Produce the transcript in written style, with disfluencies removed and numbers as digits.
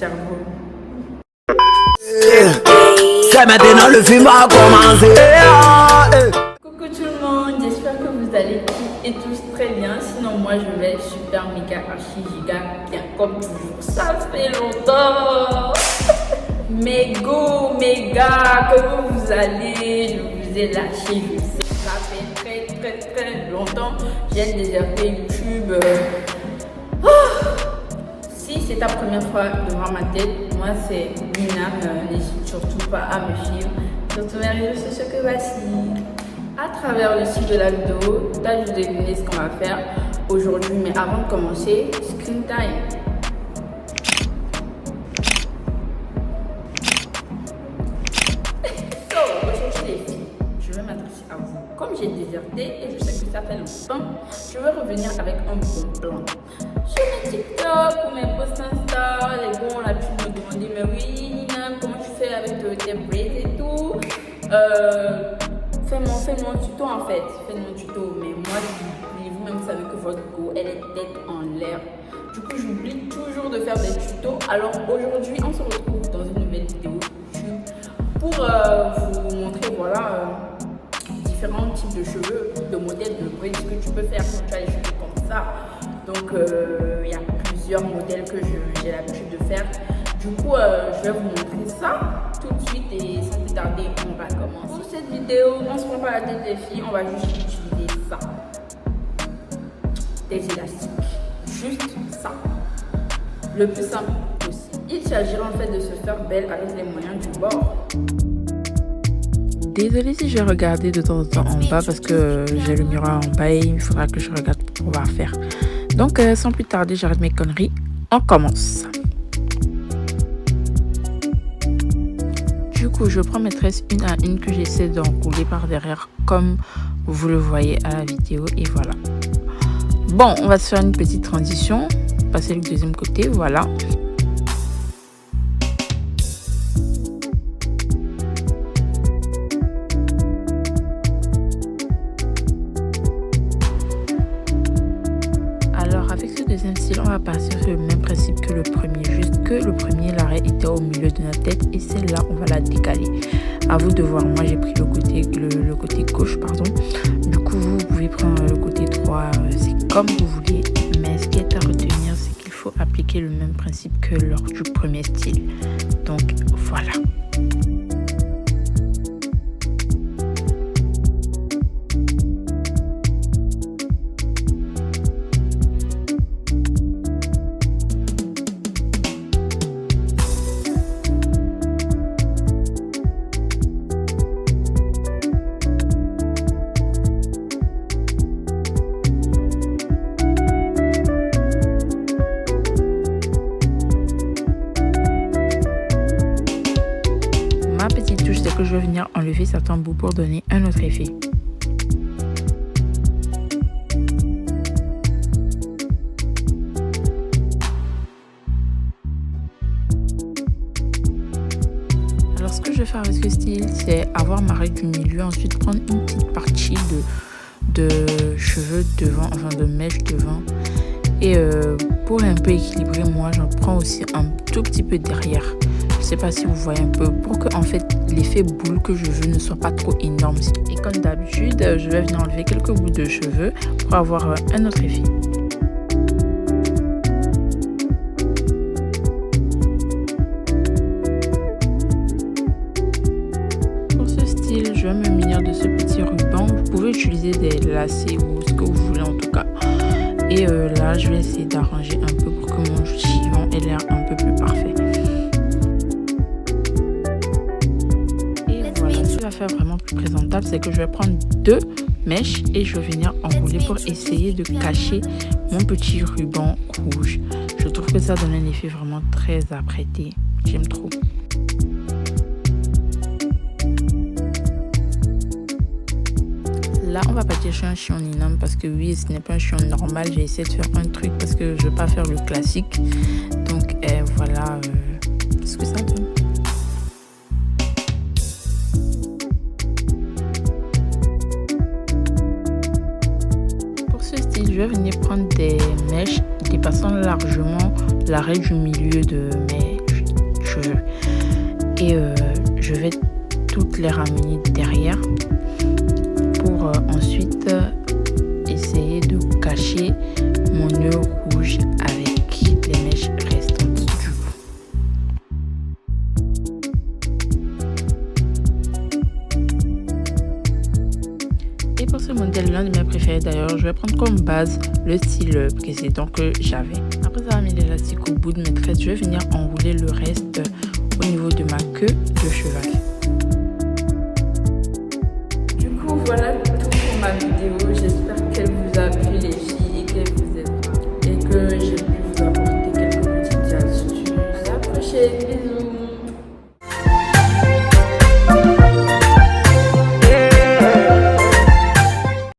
cerveau. C'est maintenant le film a commencé. Coucou tout le monde, j'espère que vous allez tous et tous très bien. Sinon moi je vais super méga archi giga bien comme toujours. Ça fait longtemps. Méga, comment vous allez? Je vous ai lâché, je sais, ça fait très longtemps. J'ai déserté YouTube. Si c'est ta première fois devant ma tête, moi c'est Minam, n'hésite surtout pas à me suivre sur tous mes réseaux sociaux que voici. À travers le site de la vidéo, tu as juste deviné ce qu'on va faire aujourd'hui, mais avant de commencer, screen time. Comme j'ai déserté et je sais que ça fait longtemps, je vais revenir avec un bon plan. Sur mes TikTok ou mes posts Insta, les gars ont l'habitude de me demander mais oui Nina, comment tu fais avec tes braids et tout. Fais mon tuto en fait, fais mon tuto. Mais moi, vous-même vous savez que votre go, elle est tête en l'air. Du coup, j'oublie toujours de faire des tutos. Alors aujourd'hui, on se retrouve dans une nouvelle vidéo YouTube pour vous montrer, voilà, différents types de cheveux, de modèles de braids que tu peux faire quand tu as les cheveux comme ça. Donc il y a plusieurs modèles que j'ai l'habitude de faire. Du coup je vais vous montrer ça tout de suite et sans plus tarder on va commencer. Pour cette vidéo on se prend pas la tête les filles, on va juste utiliser ça, des élastiques, juste ça, le plus simple possible. Il s'agira en fait de se faire belle avec les moyens du bord. Désolée si j'ai regardé de temps en temps en bas parce que j'ai le miroir en bas et il faudra que je regarde pour pouvoir faire. Donc sans plus tarder, j'arrête mes conneries, on commence. Du coup, je prends mes tresses une à une que j'essaie d'enrouler par derrière comme vous le voyez à la vidéo et voilà. Bon, on va se faire une petite transition, passer le deuxième côté, voilà. Deuxième style, on va partir sur le même principe que le premier, juste que le premier, l'arrêt était au milieu de notre tête et celle-là on va la décaler. À vous de voir, moi j'ai pris le côté gauche, pardon. Du coup vous pouvez prendre le côté droit, c'est comme vous voulez, mais ce qui est à retenir c'est qu'il faut appliquer le même principe que lors du premier style. Donc voilà. Ma petite touche, c'est que je vais venir enlever certains bouts pour donner un autre effet. Alors ce que je vais faire avec ce style, c'est avoir ma règle du milieu, ensuite prendre une petite partie de cheveux devant, enfin de mèche devant. Et pour un peu équilibrer, moi j'en prends aussi un tout petit peu derrière. Je sais pas si vous voyez un peu, pour que en fait l'effet boule que je veux ne soit pas trop énorme. Et comme d'habitude, je vais venir enlever quelques bouts de cheveux pour avoir un autre effet. Pour ce style, je vais me munir de ce petit ruban. Vous pouvez utiliser des lacets ou ce que vous voulez en tout cas. Et là, je vais essayer d'arranger un peu pour que mon chignon ait l'air un peu plus parfait. Va faire vraiment plus présentable, c'est que je vais prendre deux mèches et je vais venir enrouler pour essayer de cacher mon petit ruban rouge. Je trouve que ça donne un effet vraiment très apprêté, j'aime trop. Là on va partir sur un chion Ninam parce que oui, ce n'est pas un chion normal, j'ai essayé de faire un truc parce que je ne veux pas faire le classique. Donc voilà ce que ça donne. Je vais venir prendre des mèches dépassant largement l'arrêt du milieu de mes et je vais toutes les ramener derrière pour ensuite essayer de cacher mon nœud rouge avec les mèches restantes du bout. Et pour ce modèle, l'un de mes préférés d'ailleurs, je vais prendre comme base le style précédent que j'avais. Après avoir mis l'élastique au bout de mes tresses, je vais venir enrouler le reste au niveau de ma queue de cheval. Du coup, voilà